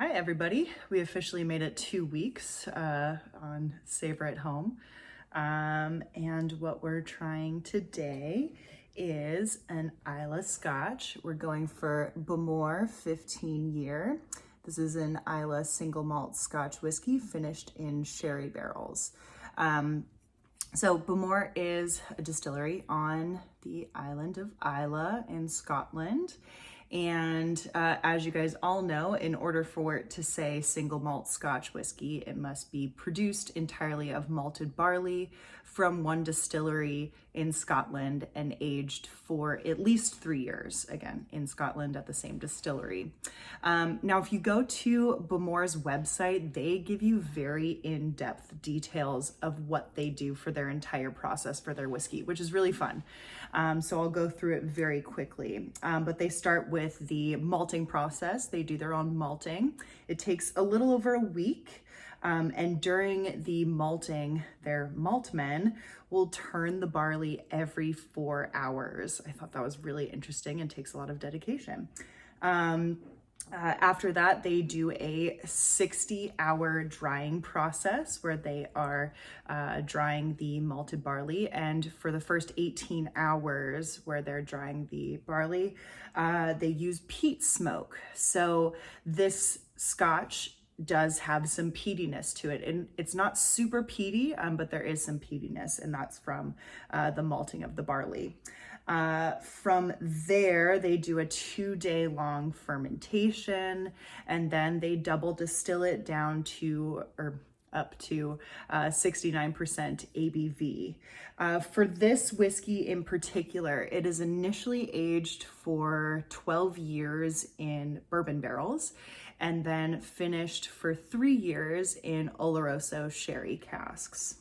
Hi everybody, we officially made it 2 weeks on Savor at Home. And what we're trying today is an Islay Scotch. We're going for Bowmore 15 year. This is an Islay single malt Scotch whiskey finished in sherry barrels. So Bowmore is a distillery on the island of Islay in Scotland. And as you guys all know, in order for it to say single malt Scotch whiskey, it must be produced entirely of malted barley from one distillery in Scotland and aged for at least 3 years, again, in Scotland at the same distillery. Now, if you go to Bowmore's website, they give you very in-depth details of what they do for their entire process for their whiskey, which is really fun. So I'll go through it very quickly, but they start with the malting process. They do their own malting. It takes a little over a week. And during the malting, their Maltmen will turn the barley every 4 hours. I thought that was really interesting and takes a lot of dedication. After that, they do a 60-hour drying process where they are drying the malted barley. And for the first 18 hours where they're drying the barley, they use peat smoke. So this Scotch does have some peatiness to it, and it's not super peaty, but there is some peatiness, and that's from the malting of the barley. From there, they do a 2-day long fermentation, and then they double distill it down to, or up to 69% ABV. For this whiskey in particular, it is initially aged for 12 years in bourbon barrels and then finished for 3 years in oloroso sherry casks.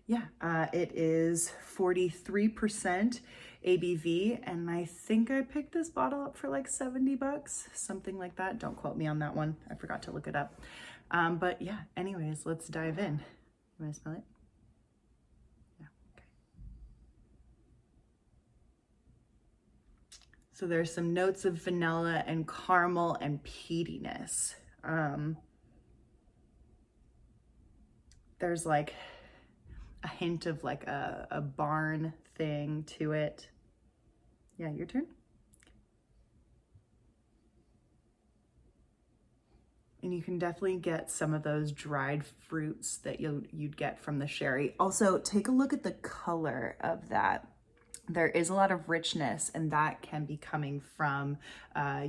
Yeah, it is 43% ABV, and I think I picked this bottle up for like $70, something like that. Don't quote me on that one. I forgot to look it up. But yeah, anyways, let's dive in. You want to smell it? Yeah, okay. So there's some notes of vanilla and caramel and peatiness. There's like a hint of like a barn thing to it. Yeah, your turn. And you can definitely get some of those dried fruits that you'd get from the sherry. Also, take a look at the color of that. There is a lot of richness, and that can be coming from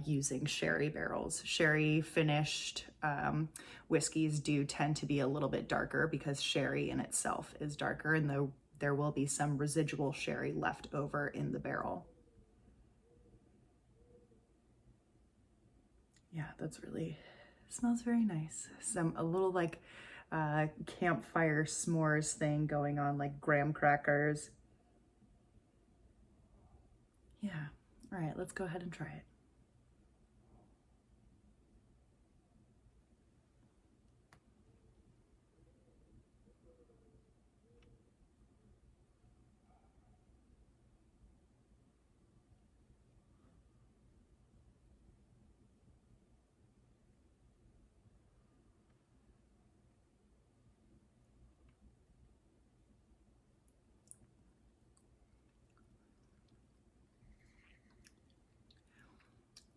using sherry barrels. Sherry finished whiskeys do tend to be a little bit darker because sherry in itself is darker, and there will be some residual sherry left over in the barrel. Yeah, that's really, smells very nice. A little like campfire s'mores thing going on, like graham crackers. Yeah, all right, let's go ahead and try it.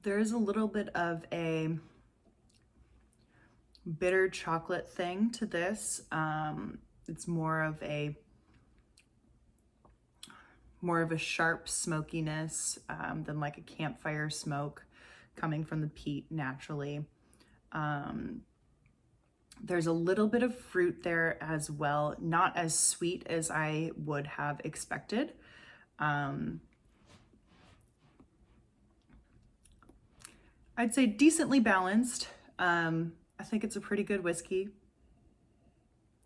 There's a little bit of a bitter chocolate thing to this. It's more of a sharp smokiness than like a campfire smoke coming from the peat naturally. There's a little bit of fruit there as well, not as sweet as I would have expected. I'd say decently balanced. I think it's a pretty good whiskey.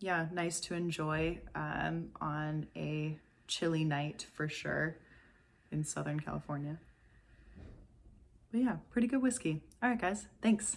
Yeah, nice to enjoy on a chilly night for sure in Southern California. But yeah, pretty good whiskey. All right, guys, thanks.